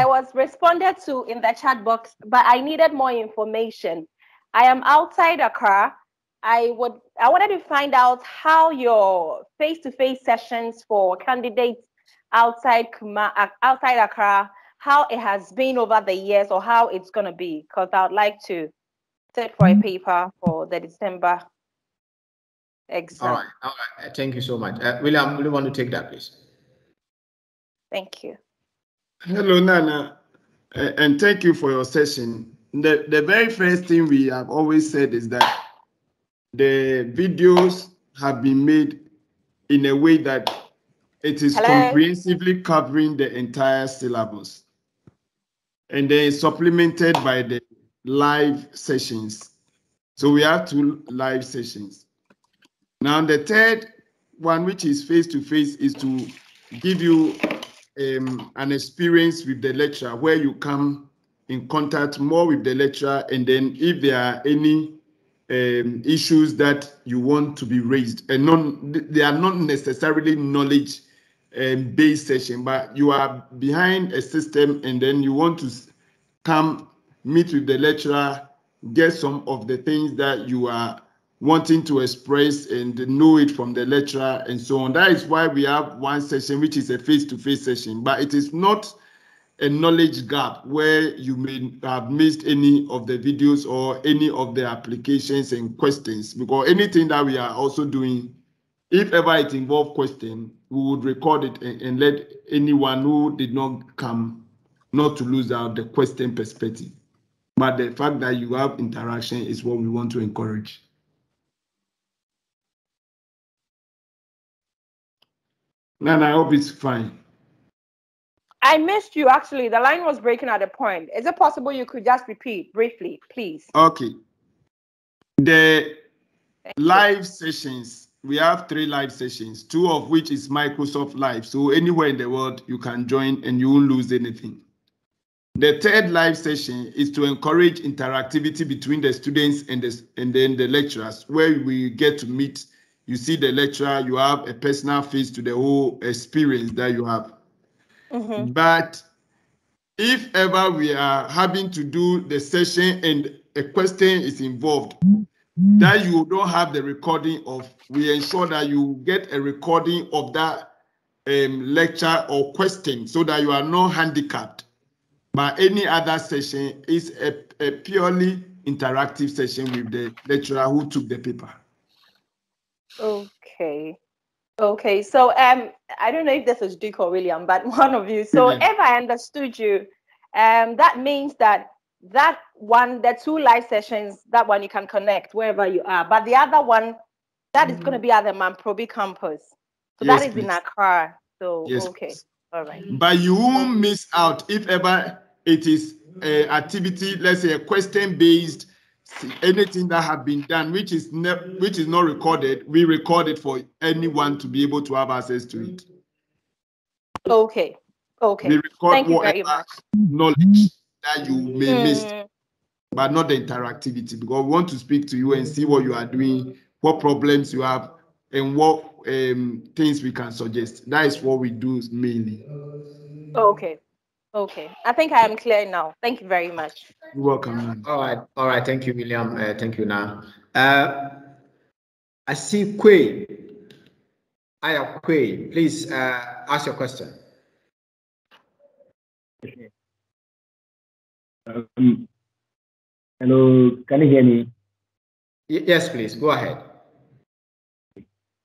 was responded to in the chat box, but I needed more information. I am outside Accra. I wanted to find out how your face-to-face sessions for candidates outside Accra, how it has been over the years or how it's going to be, because I would like to sit for a paper for the December exam. All right. Thank you so much. William, do you want to take that, please? Thank you. Hello, Nana, and thank you for your session. The very first thing we have always said is that the videos have been made in a way that it is comprehensively covering the entire syllabus, and then supplemented by the live sessions. So we have 2 live sessions. Now the third one, which is face-to-face, is to give you an experience with the lecturer where you come in contact more with the lecturer, and then if there are any issues that you want to be raised, and they are not necessarily knowledge based session, but you are behind a system and then you want to come meet with the lecturer, get some of the things that you are wanting to express and know it from the lecturer and so on. That is why we have one session which is a face-to-face session, but it is not a knowledge gap where you may have missed any of the videos or any of the applications and questions, because anything that we are also doing, if ever it involves question, we would record it and let anyone who did not come not to lose out the question perspective. But the fact that you have interaction is what we want to encourage. Nana, I hope it's fine. I missed you, actually. The line was breaking at a point. Is it possible you could just repeat briefly, please? Okay. The live sessions, we have 3 live sessions, 2 of which is Microsoft Live. So anywhere in the world, you can join and you won't lose anything. The third live session is to encourage interactivity between the students and then the lecturers, where we get to meet. You see the lecturer, you have a personal face to the whole experience that you have. Mm-hmm. But if ever we are having to do the session and a question is involved that you don't have the recording of, we ensure that you get a recording of that lecture or question so that you are not handicapped. But any other session is a purely interactive session with the lecturer who took the paper. Okay, so I don't know if this is Duke or William, but one of you. So if I understood you, that means that one, the 2 live sessions, that one you can connect wherever you are, but the other one, that is going to be at the Mamprobi campus. So that is in Accra. So okay, all right. But you won't miss out if ever it is an activity, let's say a question based, anything that have been done which is not recorded, we record it for anyone to be able to have access to it. Okay. We record Thank you very much. Knowledge that you may miss, but not the interactivity, because we want to speak to you and see what you are doing, what problems you have, and what things we can suggest. That is what we do mainly. Okay. I think I am clear now. Thank you very much. You're welcome. All right. Thank you, William. Thank you now. I see Quay. Quay, please ask your question. Hello, can you hear me? Yes, please. Go ahead.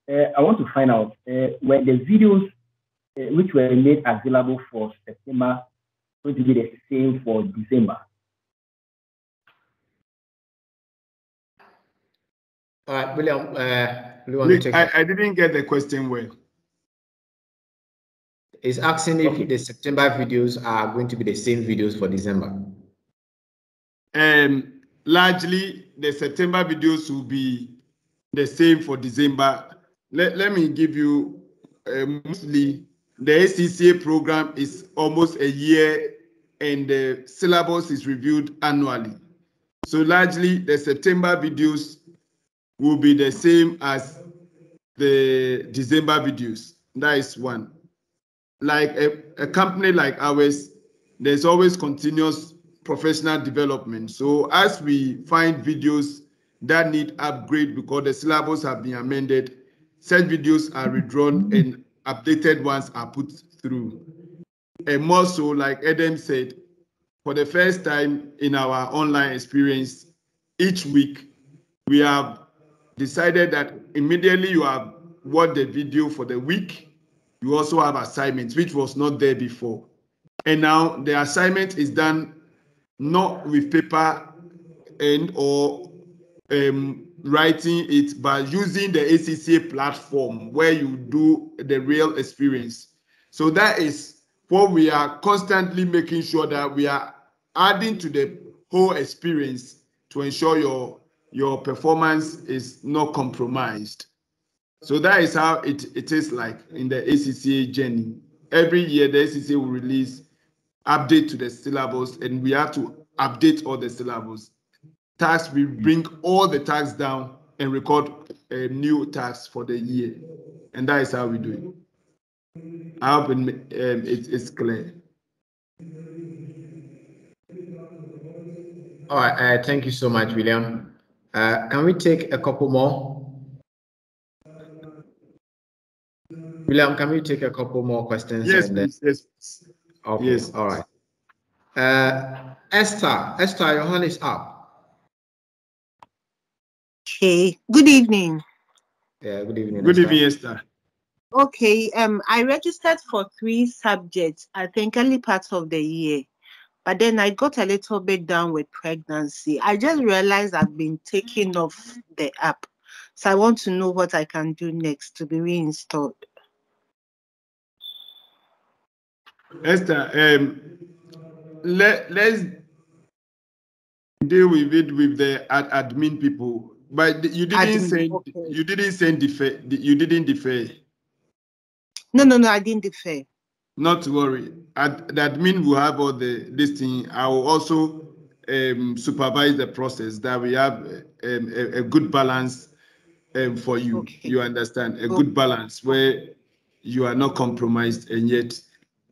I want to find out when the videos which were made available for September going to be the same for December. All right, William. I didn't get the question well. It's asking if the September videos are going to be the same videos for December. Largely, the September videos will be the same for December. Let me give you mostly the ACCA program is almost a year and the syllabus is reviewed annually. So largely the September videos will be the same as the December videos. That is one. Like a company like ours, there's always continuous professional development. So as we find videos that need upgrade because the syllabus have been amended, such videos are redrawn and updated ones are put through. And more so, like Adam said, for the first time in our online experience, each week we have decided that immediately you have watched the video for the week, you also have assignments, which was not there before. And now the assignment is done not with paper and or writing it, but using the ACCA platform where you do the real experience. So that is what we are constantly making sure that we are adding to the whole experience to ensure your performance is not compromised. So that is how it is like in the ACCA journey. Every year the ACCA will release update to the syllabus, and we have to update all the syllabus. Tags, we bring all the tags down and record new tags for the year, and that is how we do it. I hope it's clear. All right, thank you so much, William. Can we take a couple more? William, can we take a couple more questions? Yes, please. Yes. Okay, yes. All right. Esther, your hand is up. Okay, good evening. Yeah, good evening. Good evening, Esther. Okay, I registered for 3 subjects, I think early parts of the year, but then I got a little bit down with pregnancy. I just realized I've been taken off the app. So I want to know what I can do next to be reinstalled. Esther, let's deal with it with the admin people. But you didn't defer. No, I didn't defer. Not to worry. The admin will have all this thing. I will also supervise the process that we have a good balance for you. Okay. You understand? A good balance where you are not compromised, and yet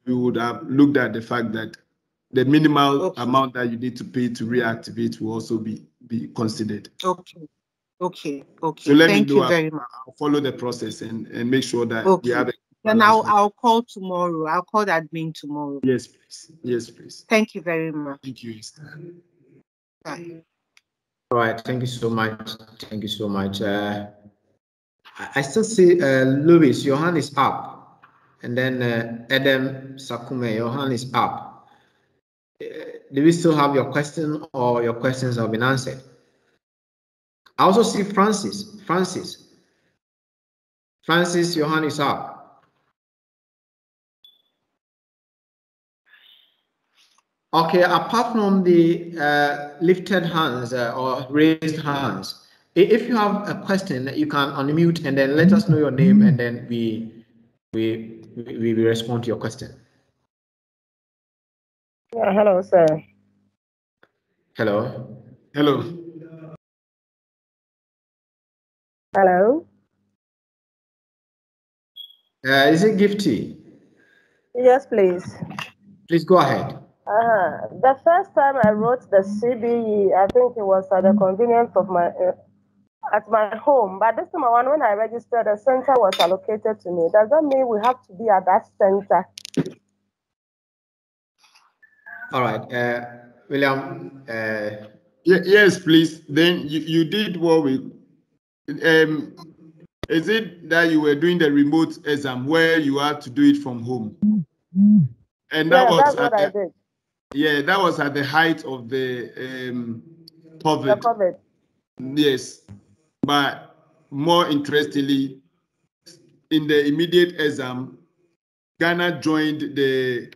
we would have looked at the fact that the minimal amount that you need to pay to reactivate will also be considered. Okay. So let Thank me know. You very much. I'll follow the process and make sure that we have. Then I'll call tomorrow. I'll call the admin tomorrow. Yes, please. Yes, please. Thank you very much. Thank you, Esther. Bye. All right. Thank you so much. Thank you so much. I still see Louis, your hand is up. And then Adam Sakume, your hand is up. Do we still have your question, or your questions have been answered? I also see Francis. Francis, your hand is up. Okay, apart from the lifted hands or raised hands, if you have a question, you can unmute and then let us know your name, and then we respond to your question. Yeah, hello, sir. Hello. Is it Gifty? Yes, please. Please go ahead. The first time I wrote the CBE, I think it was at the convenience of at my home. But this time around, when I registered, the center was allocated to me. Does that mean we have to be at that center? All right, William. Yes, please. Then you did what we. Is it that you were doing the remote exam where you had to do it from home? And that's what I did. Yeah, that was at the height of the COVID. The COVID. Yes, but more interestingly, in the immediate exam, Ghana joined the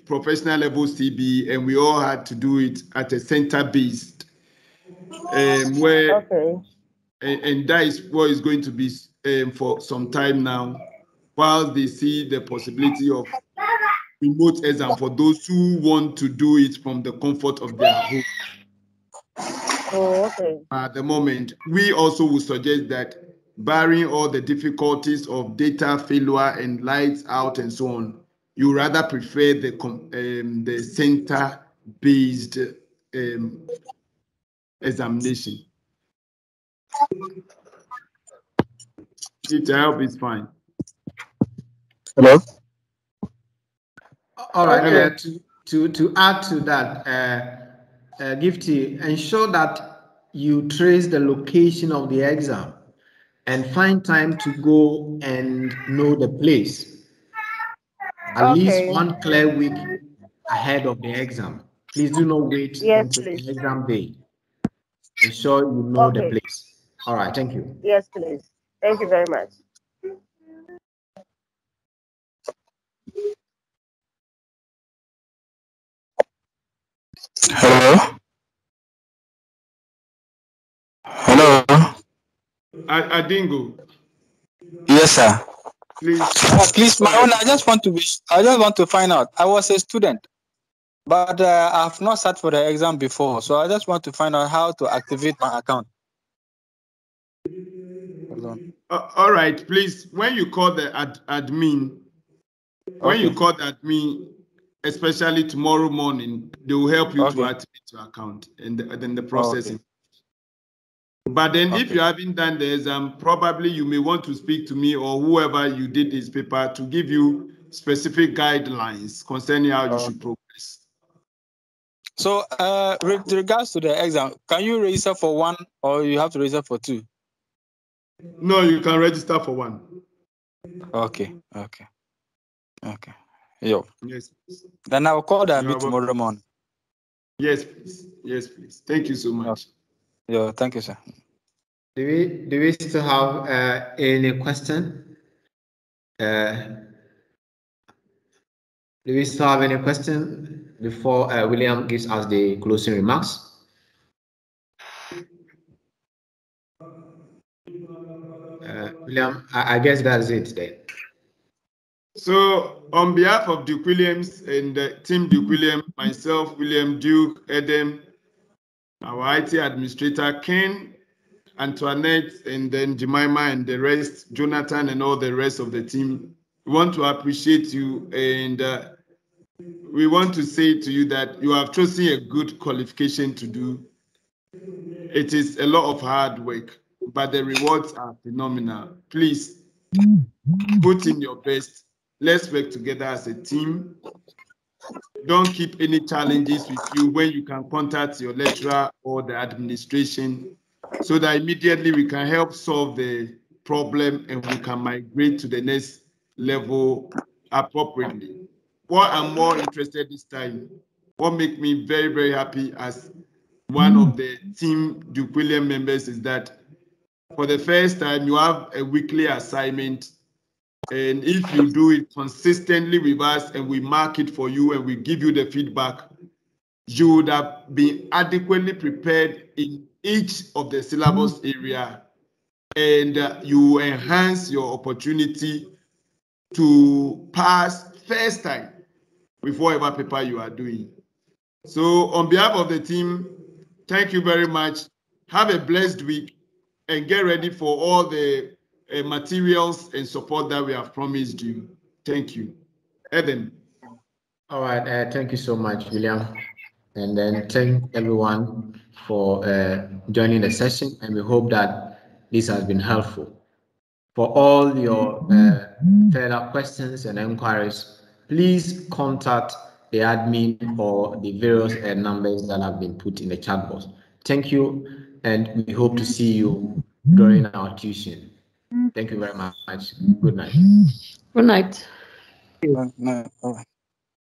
professional level CB, and we all had to do it at a center-based, where. Okay. And that is what is going to be for some time now, while they see the possibility of remote exam for those who want to do it from the comfort of their home. Oh, okay. At the moment, we also would suggest that, barring all the difficulties of data failure and lights out and so on, you rather prefer the center-based examination. If the help is fine. Hello. All right. To add to that, Gifty, ensure that you trace the location of the exam and find time to go and know the place. At least 1 clear week ahead of the exam. Please do not wait until the exam day. Ensure you know the place. All right, thank you. Yes, please. Thank you very much. Hello. Hello. Adingo. Yes, sir. Please, my own. I just want to find out. I was a student, but I've not sat for the exam before, so I just want to find out how to activate my account. All right, please. When you call the admin, especially tomorrow morning, they will help you to activate your account and then the processing. But then if you haven't done the exam, probably you may want to speak to me or whoever you did this paper to give you specific guidelines concerning how you should progress. So with regards to the exam, can you register for 1 or you have to register for 2? No, you can register for 1. Okay. Yo. Yes. Then I'll call the admin tomorrow morning. Yes, please. Yes, please. Thank you so much. Yeah, thank you, sir. Do we still have any question? Do we still have any question before William gives us the closing remarks? William, I guess that's it then. So on behalf of Duke Williams and Team Duke Williams, myself, William, Duke, Adam, our IT administrator, Ken, Antoinette, and then Jemima and the rest, Jonathan and all the rest of the team, we want to appreciate you, and we want to say to you that you have chosen a good qualification to do. It is a lot of hard work, but the rewards are phenomenal. Please put in your best. Let's work together as a team. Don't keep any challenges with you when you can contact your lecturer or the administration so that immediately we can help solve the problem and we can migrate to the next level appropriately. What I'm more interested this time, what makes me very, very happy as one of the Team Duke William members is that for the first time you have a weekly assignment. And if you do it consistently with us and we mark it for you and we give you the feedback, you would have been adequately prepared in each of the syllabus area, and you enhance your opportunity to pass first time with whatever paper you are doing. So on behalf of the team, thank you very much. Have a blessed week and get ready for all the materials and support that we have promised you. Thank you. Evan. All right. Thank you so much, William. And then thank everyone for joining the session. And we hope that this has been helpful. For all your further questions and inquiries, please contact the admin or the various numbers that have been put in the chat box. Thank you, and we hope to see you during our tuition. Thank you very much. Good night. Good night. Good night.